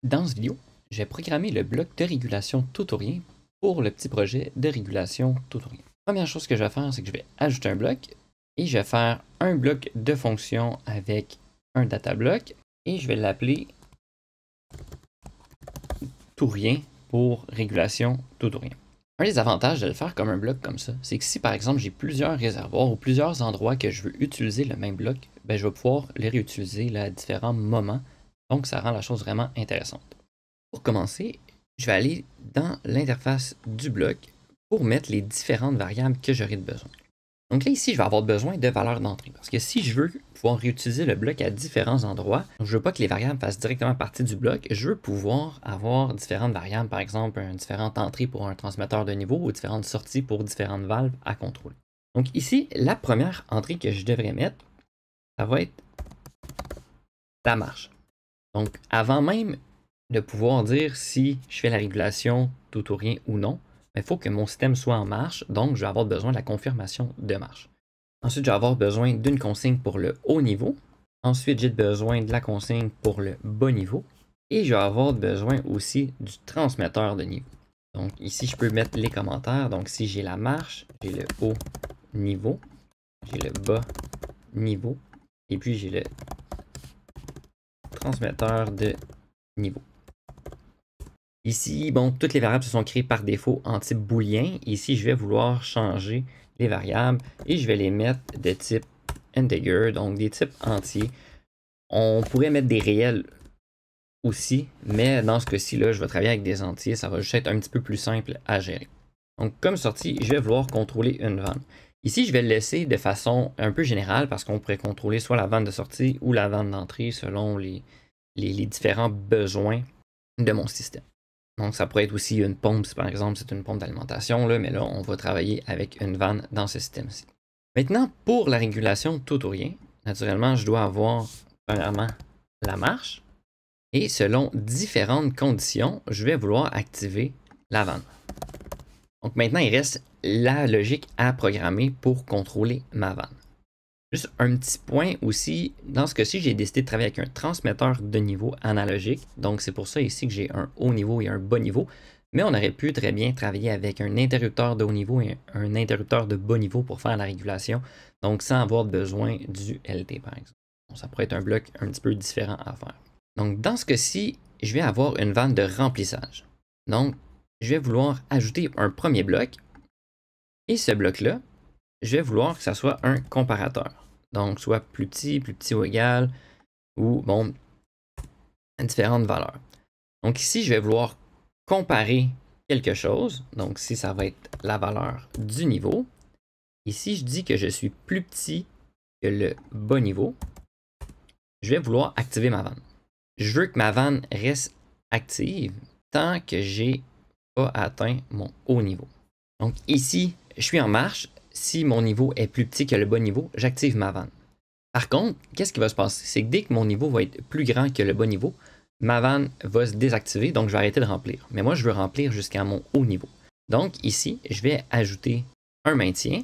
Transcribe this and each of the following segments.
Dans cette vidéo, je vais programmer le bloc de régulation tout ou rien pour le petit projet de régulation tout ou rien. Première chose que je vais faire, c'est que je vais ajouter un bloc et je vais faire un bloc de fonction avec un data block et je vais l'appeler tout rien pour régulation tout ou rien. Un des avantages de le faire comme un bloc comme ça, c'est que si par exemple j'ai plusieurs réservoirs ou plusieurs endroits que je veux utiliser le même bloc, ben, je vais pouvoir les réutiliser à différents moments. Donc ça rend la chose vraiment intéressante. Pour commencer, je vais aller dans l'interface du bloc pour mettre les différentes variables que j'aurai de besoin. Donc là, ici, je vais avoir besoin de valeurs d'entrée. Parce que si je veux pouvoir réutiliser le bloc à différents endroits, je ne veux pas que les variables fassent directement partie du bloc. Je veux pouvoir avoir différentes variables, par exemple, une différente entrée pour un transmetteur de niveau ou différentes sorties pour différentes valves à contrôler. Donc ici, la première entrée que je devrais mettre, ça va être la marche. Donc avant même de pouvoir dire si je fais la régulation tout ou rien ou non, il faut que mon système soit en marche, donc je vais avoir besoin de la confirmation de marche. Ensuite, je vais avoir besoin d'une consigne pour le haut niveau. Ensuite, j'ai besoin de la consigne pour le bas niveau. Et je vais avoir besoin aussi du transmetteur de niveau. Donc ici, je peux mettre les commentaires. Donc si j'ai la marche, j'ai le haut niveau, j'ai le bas niveau, et puis j'ai le transmetteur de niveau. Ici, bon, toutes les variables se sont créées par défaut en type booléen. Ici, je vais vouloir changer les variables et je vais les mettre de type integer, donc des types entiers. On pourrait mettre des réels aussi, mais dans ce cas-ci, là, je vais travailler avec des entiers. Ça va juste être un petit peu plus simple à gérer. Donc, comme sortie, je vais vouloir contrôler une vanne. Ici, je vais le laisser de façon un peu générale parce qu'on pourrait contrôler soit la vanne de sortie ou la vanne d'entrée selon les différents besoins de mon système. Donc, ça pourrait être aussi une pompe, si par exemple c'est une pompe d'alimentation, mais là, on va travailler avec une vanne dans ce système-ci. Maintenant, pour la régulation tout ou rien, naturellement, je dois avoir, premièrement, la marche. Et selon différentes conditions, je vais vouloir activer la vanne. Donc maintenant, il reste la logique à programmer pour contrôler ma vanne. Juste un petit point aussi, dans ce cas-ci, j'ai décidé de travailler avec un transmetteur de niveau analogique. Donc c'est pour ça ici que j'ai un haut niveau et un bas niveau. Mais on aurait pu très bien travailler avec un interrupteur de haut niveau et un interrupteur de bas niveau pour faire la régulation. Donc sans avoir besoin du LT par exemple. Donc, ça pourrait être un bloc un petit peu différent à faire. Donc dans ce cas-ci, je vais avoir une vanne de remplissage. Donc je vais vouloir ajouter un premier bloc. Et ce bloc-là, je vais vouloir que ça soit un comparateur. Donc, soit plus petit ou égal, ou, bon, différentes valeurs. Donc ici, je vais vouloir comparer quelque chose. Donc ici, ça va être la valeur du niveau. Ici, je dis que je suis plus petit que le bas niveau. Je vais vouloir activer ma vanne. Je veux que ma vanne reste active tant que j'ai pas atteint mon haut niveau. Donc ici, je suis en marche. Si mon niveau est plus petit que le bas niveau, j'active ma vanne. Par contre, qu'est-ce qui va se passer? C'est que dès que mon niveau va être plus grand que le bas niveau, ma vanne va se désactiver, donc je vais arrêter de remplir. Mais moi, je veux remplir jusqu'à mon haut niveau. Donc ici, je vais ajouter un maintien.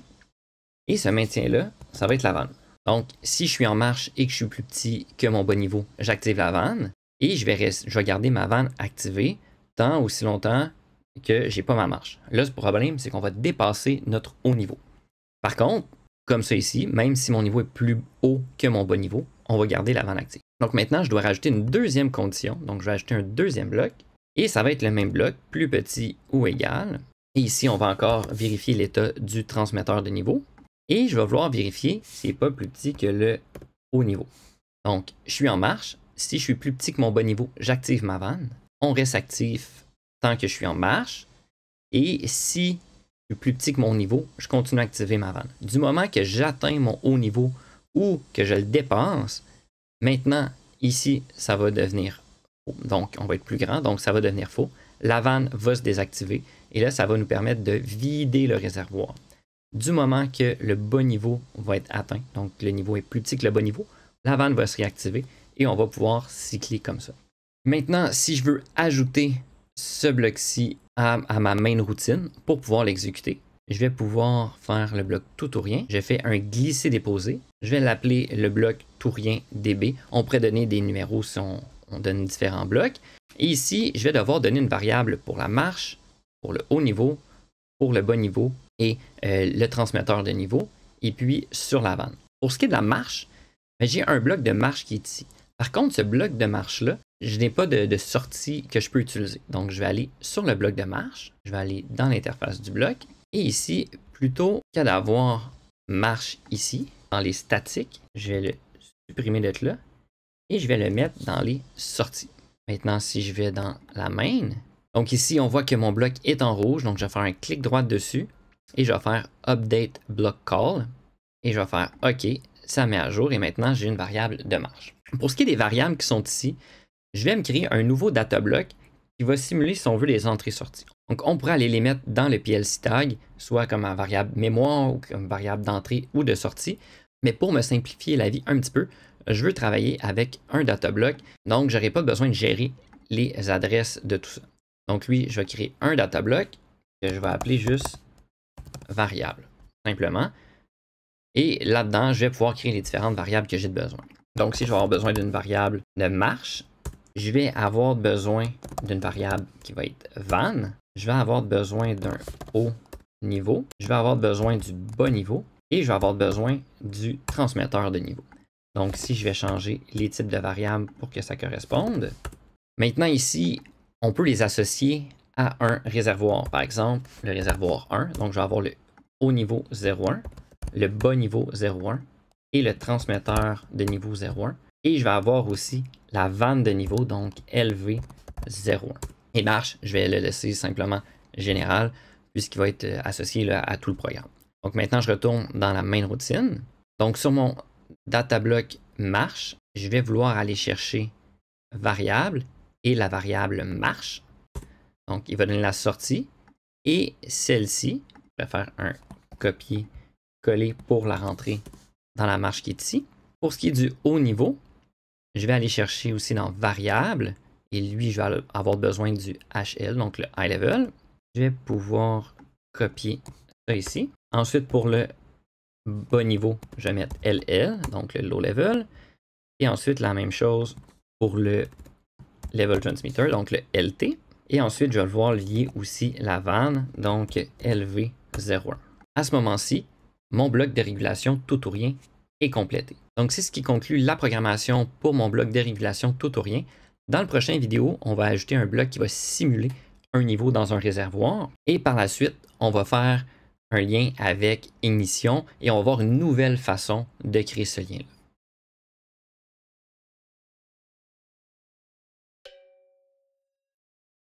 Et ce maintien-là, ça va être la vanne. Donc, si je suis en marche et que je suis plus petit que mon bas niveau, j'active la vanne. Et je vais garder ma vanne activée tant aussi longtemps que j'ai pas ma marche. Là, le problème, c'est qu'on va dépasser notre haut niveau. Par contre, comme ça ici, même si mon niveau est plus haut que mon bas niveau, on va garder la vanne active. Donc maintenant, je dois rajouter une deuxième condition. Donc je vais ajouter un deuxième bloc. Et ça va être le même bloc, plus petit ou égal. Et ici, on va encore vérifier l'état du transmetteur de niveau. Et je vais vouloir vérifier s'il n'est pas plus petit que le haut niveau. Donc, je suis en marche. Si je suis plus petit que mon bas niveau, j'active ma vanne. On reste actif tant que je suis en marche. Et si je suis plus petit que mon niveau, je continue à activer ma vanne. Du moment que j'atteins mon haut niveau ou que je le dépasse, maintenant, ici, ça va devenir faux. Donc, on va être plus grand, donc ça va devenir faux. La vanne va se désactiver et là, ça va nous permettre de vider le réservoir. Du moment que le bas niveau va être atteint, donc le niveau est plus petit que le bas niveau, la vanne va se réactiver et on va pouvoir cycler comme ça. Maintenant, si je veux ajouter ce bloc-ci à ma main routine pour pouvoir l'exécuter, je vais pouvoir faire le bloc tout ou rien. Je fais un glisser-déposer. Je vais l'appeler le bloc tout rien DB. On pourrait donner des numéros si on donne différents blocs. Et ici, je vais devoir donner une variable pour la marche, pour le haut niveau, pour le bas niveau et le transmetteur de niveau, et puis sur la vanne. Pour ce qui est de la marche, j'ai un bloc de marche qui est ici. Par contre, ce bloc de marche-là, je n'ai pas de sortie que je peux utiliser. Donc, je vais aller sur le bloc de marche, je vais aller dans l'interface du bloc, et ici, plutôt qu'à d'avoir marche ici, dans les statiques, je vais le supprimer de là, et je vais le mettre dans les sorties. Maintenant, si je vais dans la main, donc ici, on voit que mon bloc est en rouge, donc je vais faire un clic droit dessus, et je vais faire Update Block Call, et je vais faire OK, ça met à jour, et maintenant, j'ai une variable de marche. Pour ce qui est des variables qui sont ici, je vais me créer un nouveau data block qui va simuler, si on veut, les entrées-sorties. Donc, on pourrait aller les mettre dans le PLC tag, soit comme une variable mémoire ou comme variable d'entrée ou de sortie. Mais pour me simplifier la vie un petit peu, je veux travailler avec un data block. Donc, je n'aurai pas besoin de gérer les adresses de tout ça. Donc, lui, je vais créer un data block que je vais appeler juste variable, simplement. Et là-dedans, je vais pouvoir créer les différentes variables que j'ai besoin. Donc, si je vais avoir besoin d'une variable de marche, je vais avoir besoin d'une variable qui va être van. Je vais avoir besoin d'un haut niveau. Je vais avoir besoin du bas niveau. Et je vais avoir besoin du transmetteur de niveau. Donc, si je vais changer les types de variables pour que ça corresponde. Maintenant, ici, on peut les associer à un réservoir. Par exemple, le réservoir 1. Donc, je vais avoir le haut niveau 0,1, le bas niveau 0,1 et le transmetteur de niveau 0,1. Et je vais avoir aussi la vanne de niveau, donc LV01. Et marche, je vais le laisser simplement général, puisqu'il va être associé là, à tout le programme. Donc maintenant, je retourne dans la main routine. Donc sur mon data block marche, je vais vouloir aller chercher variable et la variable marche. Donc il va donner la sortie. Et celle-ci, je vais faire un copier-coller pour la rentrée dans la marche qui est ici. Pour ce qui est du haut niveau, je vais aller chercher aussi dans variable. Et lui, je vais avoir besoin du HL, donc le high level. Je vais pouvoir copier ça ici. Ensuite, pour le bas niveau, je vais mettre LL, donc le low level. Et ensuite, la même chose pour le level transmitter, donc le LT. Et ensuite, je vais devoir lier aussi la vanne, donc LV01. À ce moment-ci, mon bloc de régulation tout ou rien est complété. Donc, c'est ce qui conclut la programmation pour mon bloc de régulation tout ou rien. Dans le prochain vidéo, on va ajouter un bloc qui va simuler un niveau dans un réservoir. Et par la suite, on va faire un lien avec ignition et on va voir une nouvelle façon de créer ce lien-là.